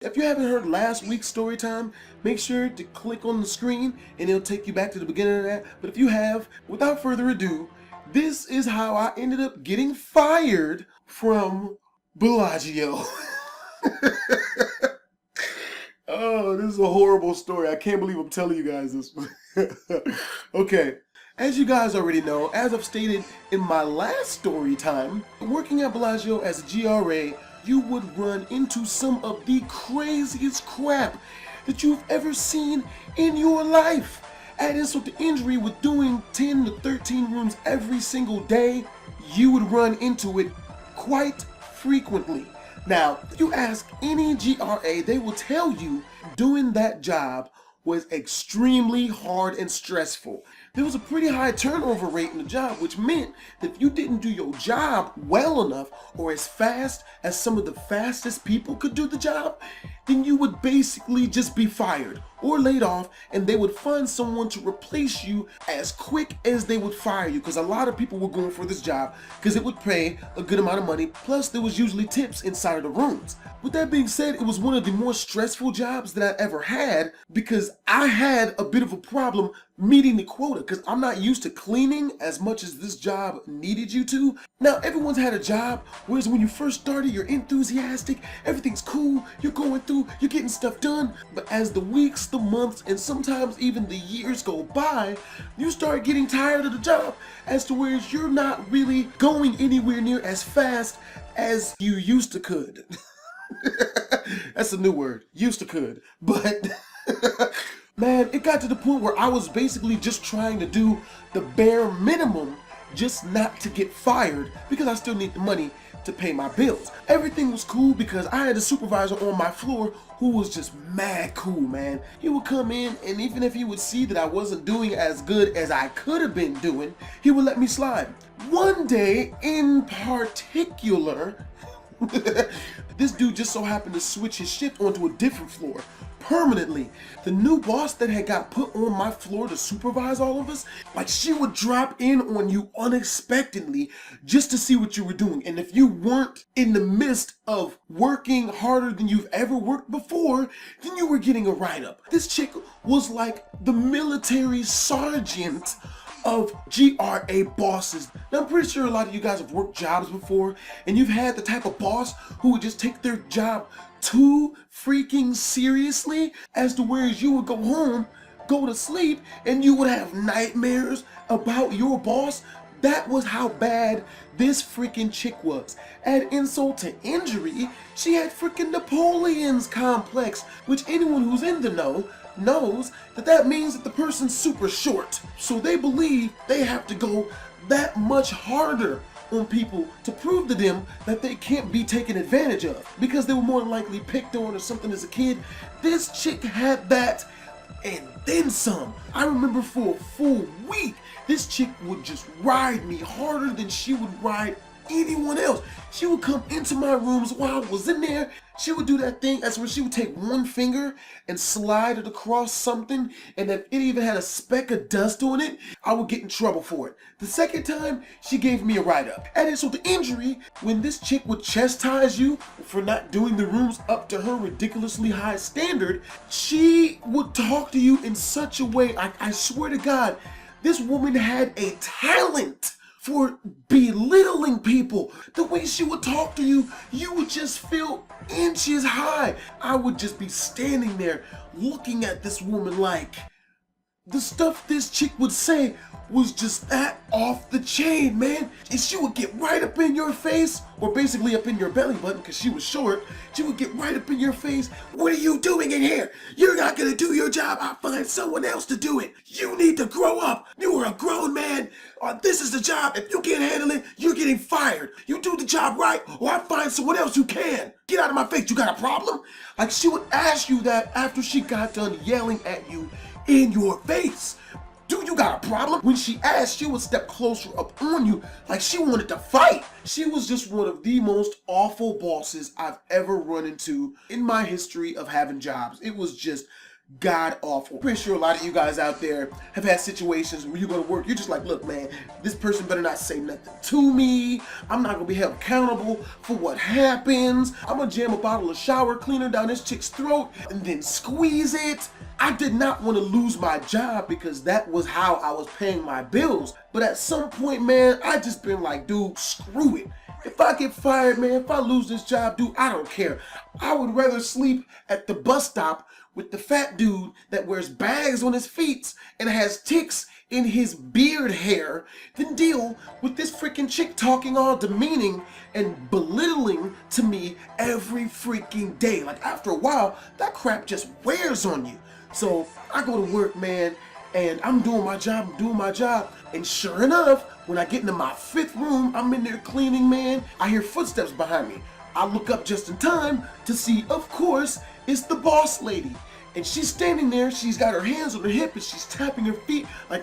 If you haven't heard last week's story time, make sure to click on the screen and it'll take you back to the beginning of that. But if you have, without further ado, this is how I ended up getting fired from Bellagio. Oh, this is a horrible story. I can't believe I'm telling you guys this. Okay, as you guys already know, as I've stated in my last story time, working at Bellagio as a GRA, you would run into some of the craziest crap that you've ever seen in your life. Add insult to injury, with doing 10 to 13 rooms every single day, you would run into it quite frequently. Now, if you ask any GRA, they will tell you doing that job was extremely hard and stressful. There was a pretty high turnover rate in the job, which meant that if you didn't do your job well enough or as fast as some of the fastest people could do the job, then you would basically just be fired or laid off, and they would find someone to replace you as quick as they would fire you, because a lot of people were going for this job because it would pay a good amount of money, plus there was usually tips inside of the rooms. With that being said, it was one of the more stressful jobs that I ever had, because I had a bit of a problem meeting the quota, because I'm not used to cleaning as much as this job needed you to. Now, everyone's had a job, whereas when you first started, you're enthusiastic, everything's cool, you're going through, you're getting stuff done, but as the weeks, the months, and sometimes even the years go by, you start getting tired of the job, as to where you're not really going anywhere near as fast as you used to could. That's a new word, used to could, but man, it got to the point where I was basically just trying to do the bare minimum just not to get fired, because I still need the money to pay my bills. Everything was cool because I had a supervisor on my floor who was just mad cool, man. He would come in, and even if he would see that I wasn't doing as good as I could have been doing, he would let me slide. One day in particular, this dude just so happened to switch his shift onto a different floor permanently. The new boss that had got put on my floor to supervise all of us, like, she would drop in on you unexpectedly just to see what you were doing. And if you weren't in the midst of working harder than you've ever worked before, then you were getting a write-up. This chick was like the military sergeant of GRA bosses. Now, I'm pretty sure a lot of you guys have worked jobs before, and you've had the type of boss who would just take their job too freaking seriously, as to where you would go home, go to sleep, and you would have nightmares about your boss. That was how bad this freaking chick was. Add insult to injury, she had freaking Napoleon's complex, which anyone who's in the know knows that that means that the person's super short. So they believe they have to go that much harder on people to prove to them that they can't be taken advantage of, because they were more than likely picked on or something as a kid. This chick had that and then some. I remember for a full week, this chick would just ride me harder than she would ride anyone else. She would come into my rooms while I was in there. She would do that thing as where she would take one finger and slide it across something, and if it even had a speck of dust on it, I would get in trouble for it. The second time, she gave me a write-up. And so the injury, when this chick would chastise you for not doing the rooms up to her ridiculously high standard, she would talk to you in such a way, I swear to God, this woman had a talent for belittling people. The way she would talk to you, you would just feel inches high. I would just be standing there looking at this woman like, the stuff this chick would say was just that off the chain, man. And she would get right up in your face, or basically up in your belly button because she was short. She would get right up in your face. What are you doing in here? You're not gonna do your job. I'll find someone else to do it. You need to grow up. You are a grown man. This is the job. If you can't handle it, you're getting fired. You do the job right, or I find someone else who can. Get out of my face. You got a problem? Like, she would ask you that after she got done yelling at you in your face. Do you got a problem? When she asked, she would step closer up on you like she wanted to fight. She was just one of the most awful bosses I've ever run into in my history of having jobs. It was just god awful. Pretty sure a lot of you guys out there have had situations where you go to work, you're just like, look man, this person better not say nothing to me. I'm not gonna be held accountable for what happens. I'm gonna jam a bottle of shower cleaner down this chick's throat and then squeeze it. I did not want to lose my job because that was how I was paying my bills. But at some point, man, I just been like, dude, screw it. If I get fired, man, if I lose this job, dude, I don't care. I would rather sleep at the bus stop with the fat dude that wears bags on his feet and has ticks in his beard hair than deal with this freaking chick talking all demeaning and belittling to me every freaking day. Like after a while, that crap just wears on you. So I go to work, man, and I'm doing my job, and sure enough, when I get into my 5th room, I'm in there cleaning, man, I hear footsteps behind me. I look up just in time to see, of course, it's the boss lady. And she's standing there, she's got her hands on her hip, and she's tapping her feet like,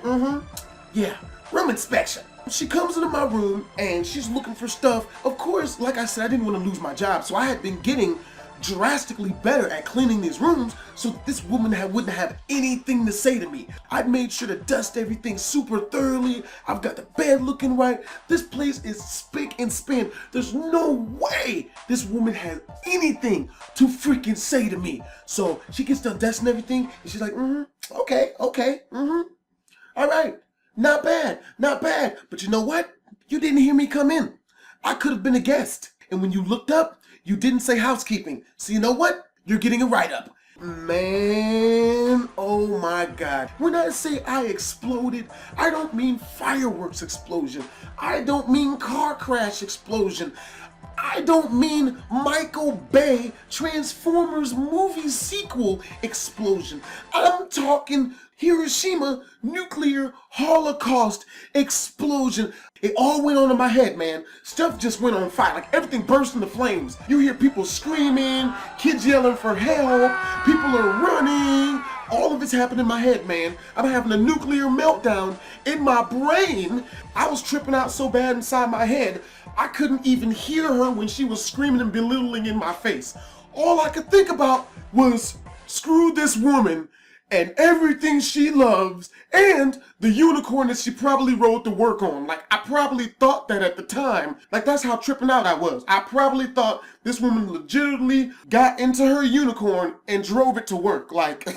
yeah, room inspection. She comes into my room, and she's looking for stuff. Of course, like I said, I didn't want to lose my job, so I had been getting drastically better at cleaning these rooms so that this woman wouldn't have anything to say to me. I made sure to dust everything super thoroughly. I've got the bed looking right. This place is spick and span. There's no way this woman has anything to freaking say to me. So she gets done dusting everything and she's like, okay, all right, not bad. But you know what? You didn't hear me come in. I could have been a guest. And when you looked up, you didn't say housekeeping. So you know what? You're getting a write-up. Man, oh my God. When I say I exploded, I don't mean fireworks explosion. I don't mean car crash explosion. I don't mean Michael Bay Transformers movie sequel explosion. I'm talking Hiroshima nuclear holocaust explosion. It all went on in my head, man. Stuff just went on fire. Like everything burst into flames. You hear people screaming, kids yelling for help, people are running. All of it's happening in my head, man. I'm having a nuclear meltdown in my brain. I was tripping out so bad inside my head, I couldn't even hear her when she was screaming and belittling in my face. All I could think about was, screw this woman and everything she loves and the unicorn that she probably rode to work on. Like, I probably thought that at the time. Like, that's how tripping out I was. I probably thought this woman legitimately got into her unicorn and drove it to work. Like,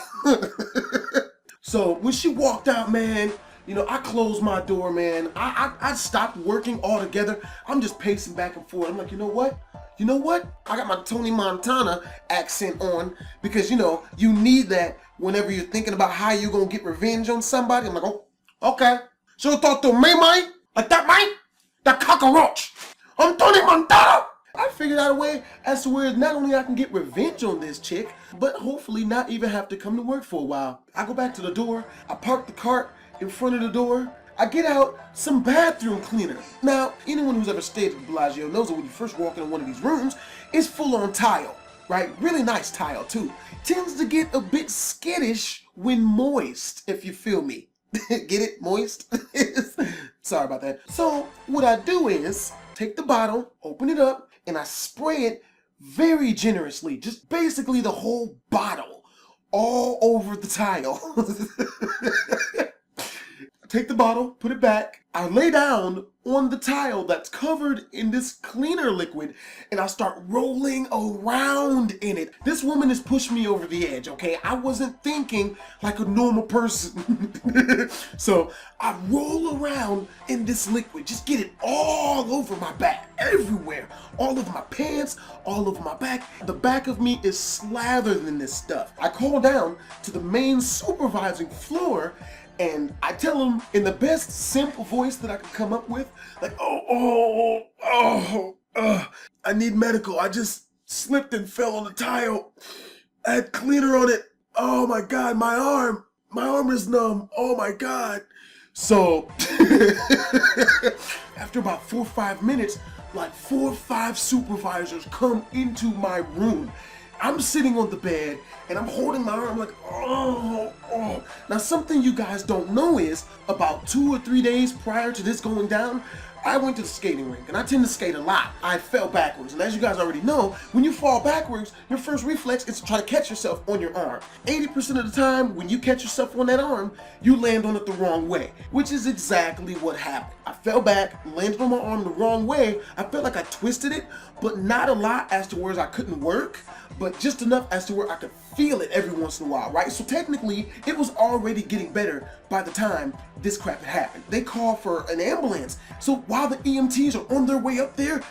so when she walked out, man, you know, I closed my door, man. I stopped working altogether. I'm just pacing back and forth. I'm like, you know what? I got my Tony Montana accent on because, you know, you need that whenever you're thinking about how you're going to get revenge on somebody. I'm like, oh, okay. So talk to me, mate? Like that, mate? That cockroach. I'm Tony Montana. I figured out a way as to where not only I can get revenge on this chick, but hopefully not even have to come to work for a while. I go back to the door. I park the cart in front of the door. I get out some bathroom cleaner. Now, anyone who's ever stayed at Bellagio knows that when you first walk into one of these rooms, it's full on tile, right? Really nice tile too. Tends to get a bit skittish when moist, if you feel me. Get it? Moist? Sorry about that. So what I do is take the bottle, open it up, and I spray it very generously. Just basically the whole bottle all over the tile. Take the bottle, put it back. I lay down on the tile that's covered in this cleaner liquid and I start rolling around in it. This woman has pushed me over the edge, okay? I wasn't thinking like a normal person. So I roll around in this liquid, just get it all over my back, everywhere. All over my pants, all over my back. The back of me is slathered in this stuff. I call down to the main supervising floor and I tell him in the best simple voice that I could come up with, like, I need medical. I just slipped and fell on the tile. I had cleaner on it. Oh my God, my arm is numb. Oh my God. So after about 4 or 5 minutes, like 4 or 5 supervisors come into my room. I'm sitting on the bed and I'm holding my arm like, oh. Now something you guys don't know is about 2 or 3 days prior to this going down, I went to the skating rink, and I tend to skate a lot. I fell backwards, and as you guys already know, when you fall backwards, your first reflex is to try to catch yourself on your arm. 80% of the time, when you catch yourself on that arm, you land on it the wrong way, which is exactly what happened. I fell back, landed on my arm the wrong way. I felt like I twisted it, but not a lot as to where I couldn't work, but just enough as to where I could feel it every once in a while, right? So technically, it was already getting better by the time this crap had happened. They called for an ambulance. So while the EMTs are on their way up there,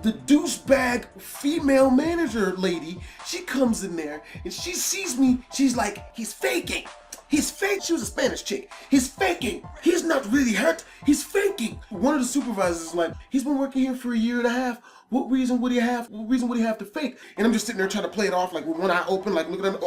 the douchebag female manager lady, she comes in there and she sees me. She's like, he's faking. He's fake. She was a Spanish chick. He's faking. He's not really hurt. He's faking. One of the supervisors is like, he's been working here for a year and a half. What reason would he have to fake? And I'm just sitting there trying to play it off like with one eye open, like looking at him.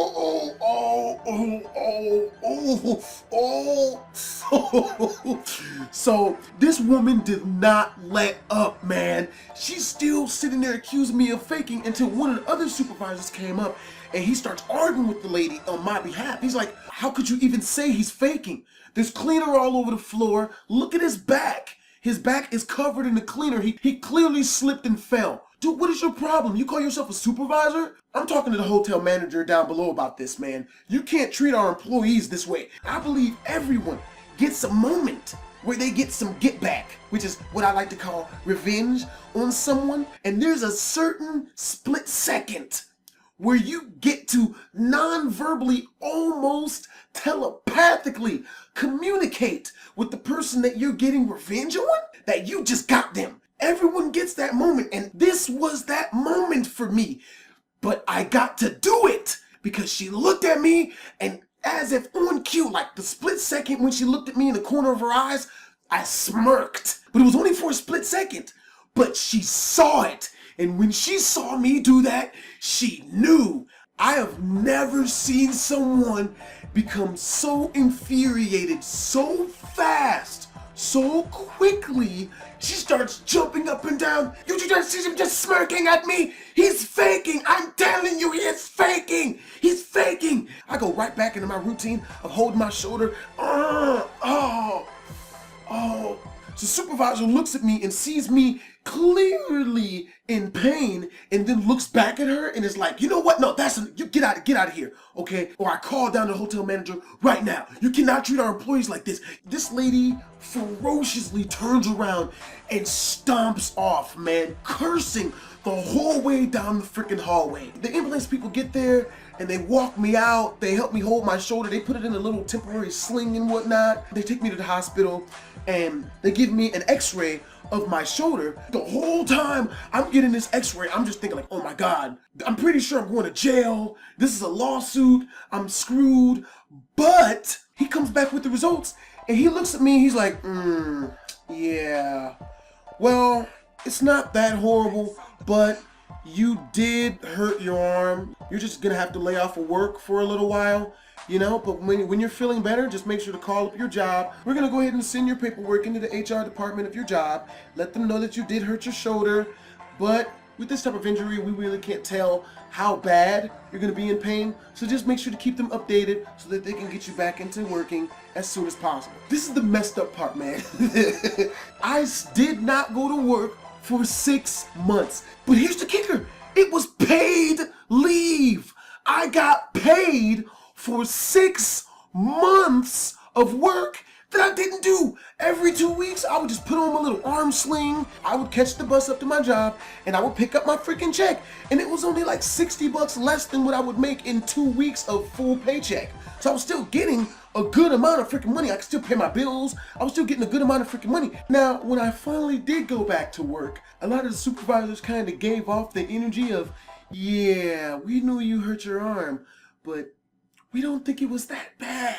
So this woman did not let up, man. She's still sitting there accusing me of faking until one of the other supervisors came up and he starts arguing with the lady on my behalf. He's like, how could you even say he's faking? There's cleaner all over the floor. Look at his back. His back is covered in the cleaner. He clearly slipped and fell. Dude, what is your problem? You call yourself a supervisor? I'm talking to the hotel manager down below about this, man. You can't treat our employees this way. I believe everyone gets a moment where they get some get back, which is what I like to call revenge on someone. And there's a certain split second where you get to non-verbally, almost telepathically communicate with the person that you're getting revenge on, that you just got them. Everyone gets that moment, and this was that moment for me. But I got to do it because she looked at me, and as if on cue, like the split second when she looked at me in the corner of her eyes, I smirked. But it was only for a split second, but she saw it. And when she saw me do that, she knew. I have never seen someone become so infuriated so fast, so quickly. She starts jumping up and down. You just see him just smirking at me. He's faking. I'm telling you, he is faking. He's faking. I go right back into my routine of holding my shoulder. The supervisor looks at me and sees me clearly in pain, and then looks back at her and is like, you know what? No, you get out of here, okay? Or I call down the hotel manager right now. You cannot treat our employees like this. This lady ferociously turns around and stomps off, man, cursing the whole way down the freaking hallway. The ambulance people get there and they walk me out. They help me hold my shoulder. They put it in a little temporary sling and whatnot. They take me to the hospital and they give me an x-ray of my shoulder. The whole time I'm getting this x-ray, I'm just thinking like, oh my God, I'm pretty sure I'm going to jail. This is a lawsuit. I'm screwed. But he comes back with the results and he looks at me. He's like, yeah, well, it's not that horrible, but you did hurt your arm. You're just gonna have to lay off of work for a little while, you know, but when you're feeling better, just make sure to call up your job. We're gonna go ahead and send your paperwork into the HR department of your job. Let them know that you did hurt your shoulder, but with this type of injury, we really can't tell how bad you're gonna be in pain. So just make sure to keep them updated so that they can get you back into working as soon as possible. This is the messed up part, man. I did not go to work for 6 months. But here's the kicker. It was paid leave. I got paid for 6 months of work that I didn't do. Every 2 weeks, I would just put on my little arm sling. I would catch the bus up to my job and I would pick up my freaking check. And it was only like $60 less than what I would make in 2 weeks of full paycheck. So I was still getting a good amount of freaking money. I could still pay my bills. I was still getting a good amount of freaking money. Now, when I finally did go back to work, a lot of the supervisors kind of gave off the energy of, yeah, we knew you hurt your arm, but we don't think it was that bad.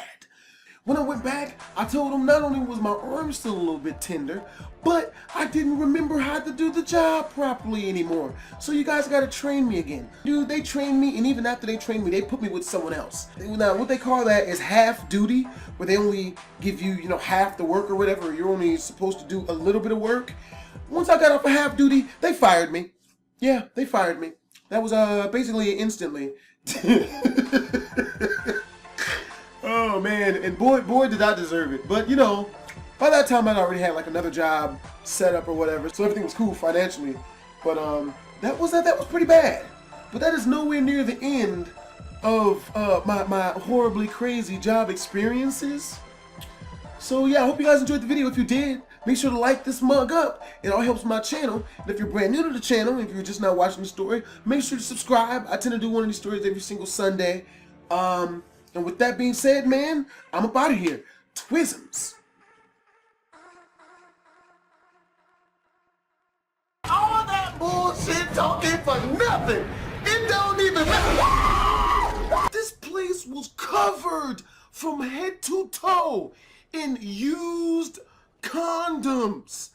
When I went back, I told them not only was my arm still a little bit tender, but I didn't remember how to do the job properly anymore. So you guys gotta train me again. Dude, they trained me, and even after they trained me, they put me with someone else. Now, what they call that is half duty, where they only give you, half the work or whatever. You're only supposed to do a little bit of work. Once I got off of half duty, they fired me. Yeah, they fired me. That was basically instantly. Oh man, and boy did I deserve it. But by that time I'd already had like another job setup or whatever. So everything was cool financially. But that was pretty bad. But that is nowhere near the end of my horribly crazy job experiences. So yeah, I hope you guys enjoyed the video. If you did, make sure to like this mug up. It all helps my channel. And if you're brand new to the channel, if you're just now watching the story, make sure to subscribe. I tend to do one of these stories every single Sunday. And with that being said, man, I'm up out of here. Twisms. All that bullshit talking for nothing. It don't even matter. This place was covered from head to toe in used condoms.